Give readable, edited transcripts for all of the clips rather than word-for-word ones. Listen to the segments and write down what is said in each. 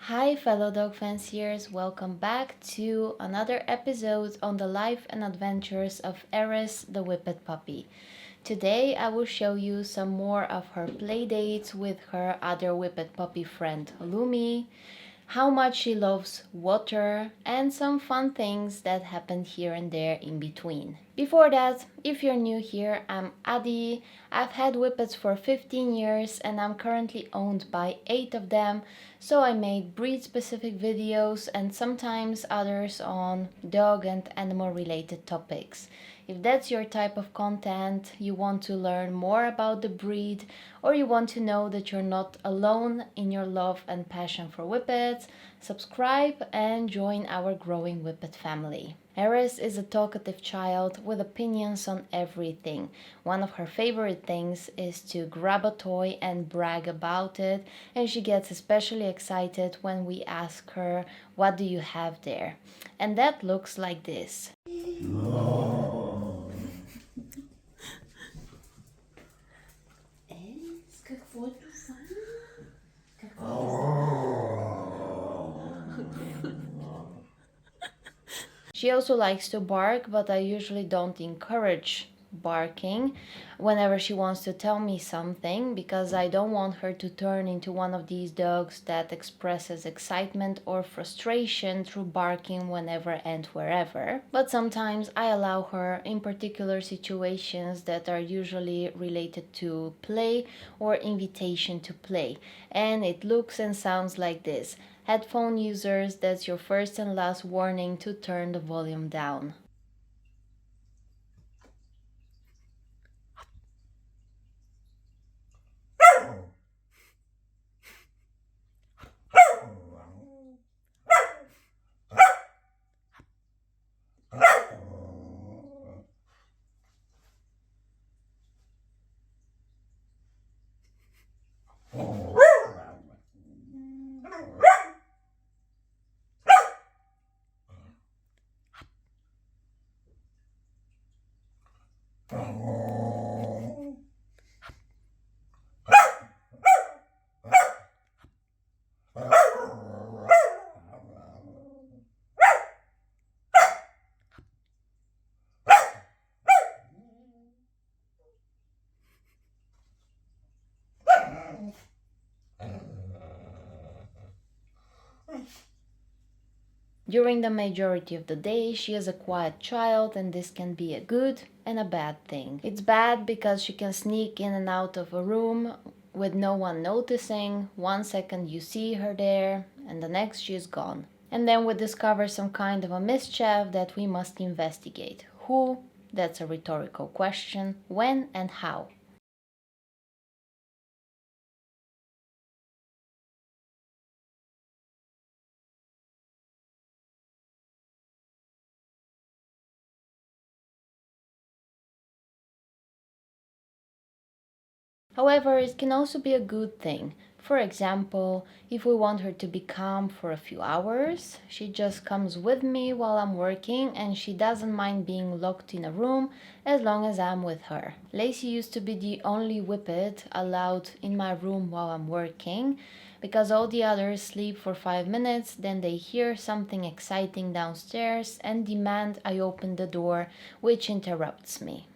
Hi, fellow dog fanciers, welcome back to another episode on the life and adventures of Aris, the Whippet puppy. Today, I will show you some more of her playdates with her other Whippet puppy friend, Lumi, how much she loves water, and some fun things that happened here and there in between. Before that, if you're new here, I'm Adi. I've had Whippets for 15 years and I'm currently owned by 8 of them, so I made breed-specific videos and sometimes others on dog and animal-related topics. If that's your type of content, you want to learn more about the breed, or you want to know that you're not alone in your love and passion for Whippets, subscribe and join our growing Whippet family. Aris is a talkative child with opinions on everything. One of her favorite things is to grab a toy and brag about it, and she gets especially excited when we ask her, "What do you have there?" And that looks like this. She also likes to bark, but I usually don't encourage barking whenever she wants to tell me something because I don't want her to turn into one of these dogs that expresses excitement or frustration through barking whenever and wherever. But sometimes I allow her in particular situations that are usually related to play or invitation to play. And it looks and sounds like this. Headphone users, that's your first and last warning to turn the volume down. During the majority of the day, she is a quiet child, and this can be a good and a bad thing. It's bad because she can sneak in and out of a room with no one noticing. 1 second you see her there, and the next she is gone. And then we discover some kind of a mischief that we must investigate. Who? That's a rhetorical question. When and how? However, it can also be a good thing. For example, if we want her to be calm for a few hours, she just comes with me while I'm working and she doesn't mind being locked in a room as long as I'm with her. Lacey used to be the only whippet allowed in my room while I'm working because all the others sleep for 5 minutes, then they hear something exciting downstairs and demand I open the door, which interrupts me.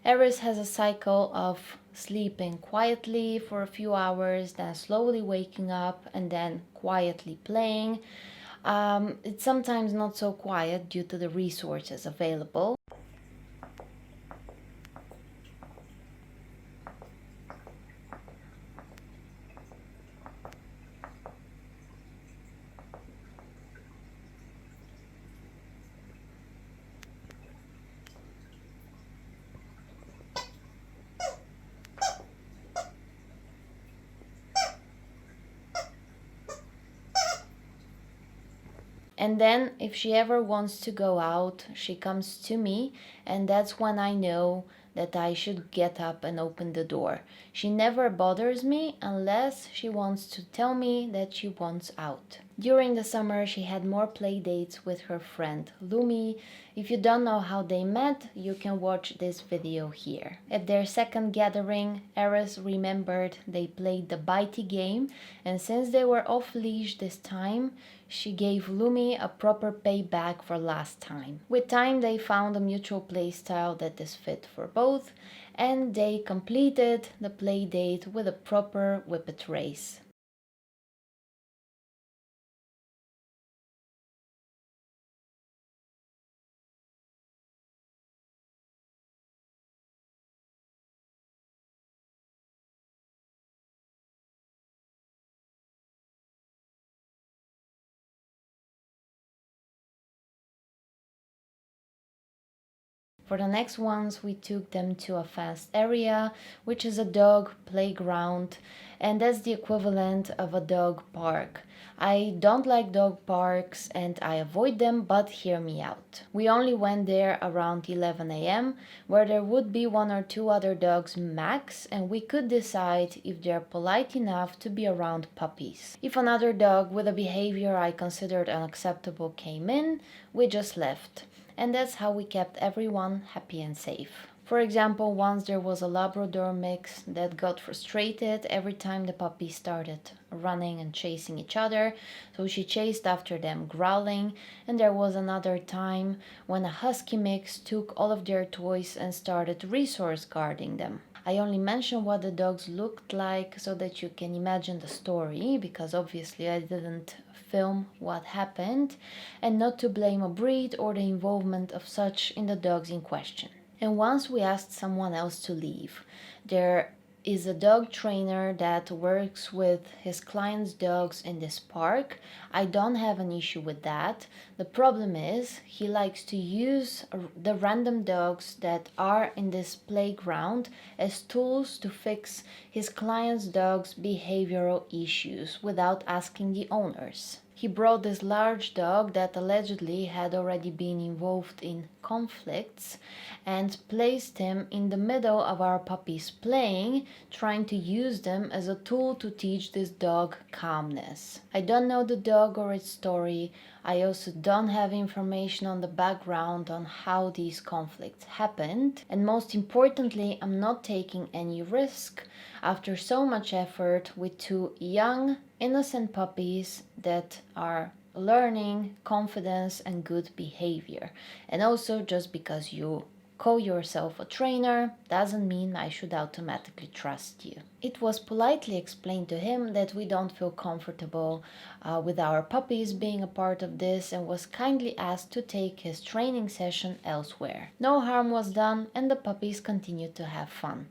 Aris has a cycle of sleeping quietly for a few hours, then slowly waking up, and then quietly playing. It's sometimes not so quiet due to the resources available. And then, if she ever wants to go out, she comes to me, and that's when I know that I should get up and open the door. She never bothers me unless she wants to tell me that she wants out. During the summer, she had more play dates with her friend Lumi. If you don't know how they met, you can watch this video here. At their second gathering, Aris remembered they played the bitey game, and since they were off leash this time, she gave Lumi a proper payback for last time. With time, they found a mutual play style that is fit for both, and they completed the play date with a proper whippet race. For the next ones, we took them to a fast area, which is a dog playground, and that's the equivalent of a dog park. I don't like dog parks and I avoid them, but hear me out. We only went there around 11 a.m., where there would be one or two other dogs max, and we could decide if they're polite enough to be around puppies. If another dog with a behavior I considered unacceptable came in, we just left. And that's how we kept everyone happy and safe. For example, once there was a Labrador mix that got frustrated every time the puppies started running and chasing each other, so she chased after them growling, and there was another time when a Husky mix took all of their toys and started resource guarding them. I only mention what the dogs looked like so that you can imagine the story, because obviously I didn't film what happened, and not to blame a breed or the involvement of such in the dogs in question. And once we asked someone else to leave. There is a dog trainer that works with his clients' dogs in this park. I don't have an issue with that. The problem is he likes to use the random dogs that are in this playground as tools to fix his clients' dogs' behavioral issues without asking the owners. He brought this large dog that allegedly had already been involved in conflicts and placed him in the middle of our puppies playing, trying to use them as a tool to teach this dog calmness. I don't know the dog or its story. I also don't have information on the background on how these conflicts happened. And most importantly, I'm not taking any risk after so much effort with two young, innocent puppies that are learning confidence and good behavior. And also, just because you call yourself a trainer doesn't mean I should automatically trust you. It was politely explained to him that we don't feel comfortable with our puppies being a part of this, and was kindly asked to take his training session elsewhere. No harm was done and the puppies continued to have fun.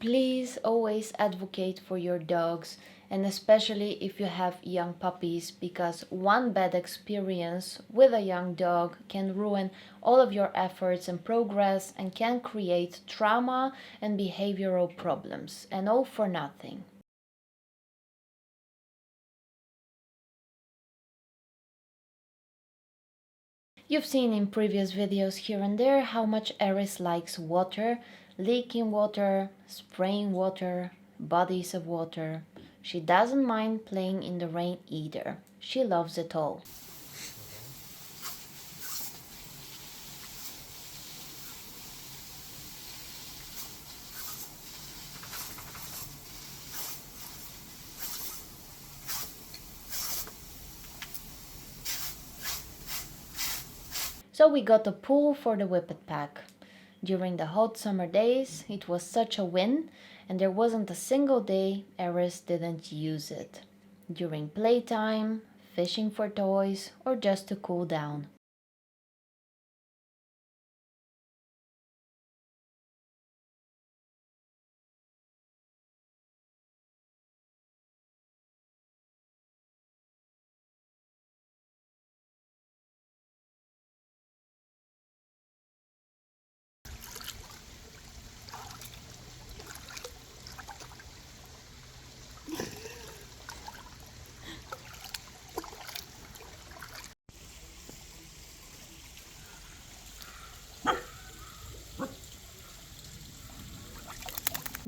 Please always advocate for your dogs, and especially if you have young puppies, because one bad experience with a young dog can ruin all of your efforts and progress and can create trauma and behavioral problems, and all for nothing. You've seen in previous videos here and there how much Aris likes water, leaking water, spraying water, bodies of water. She doesn't mind playing in the rain either. She loves it all. So we got a pool for the Whippet pack. During the hot summer days, it was such a win, and there wasn't a single day Aris didn't use it. During playtime, fishing for toys, or just to cool down.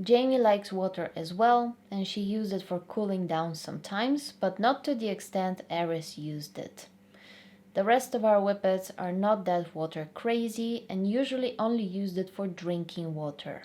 Jamie likes water as well, and she used it for cooling down sometimes, but not to the extent Aris used it. The rest of our whippets are not that water crazy and usually only used it for drinking water.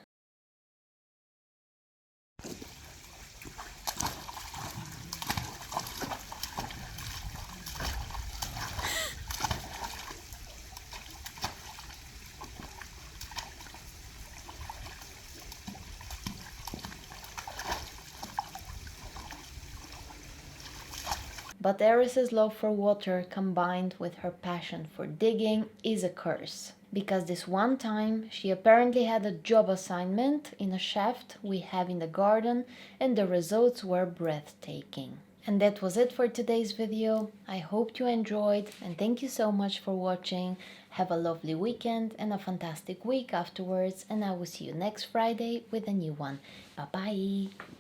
But Aris's love for water combined with her passion for digging is a curse. Because this one time she apparently had a job assignment in a shaft we have in the garden and the results were breathtaking. And that was it for today's video. I hope you enjoyed and thank you so much for watching. Have a lovely weekend and a fantastic week afterwards, and I will see you next Friday with a new one. Bye bye!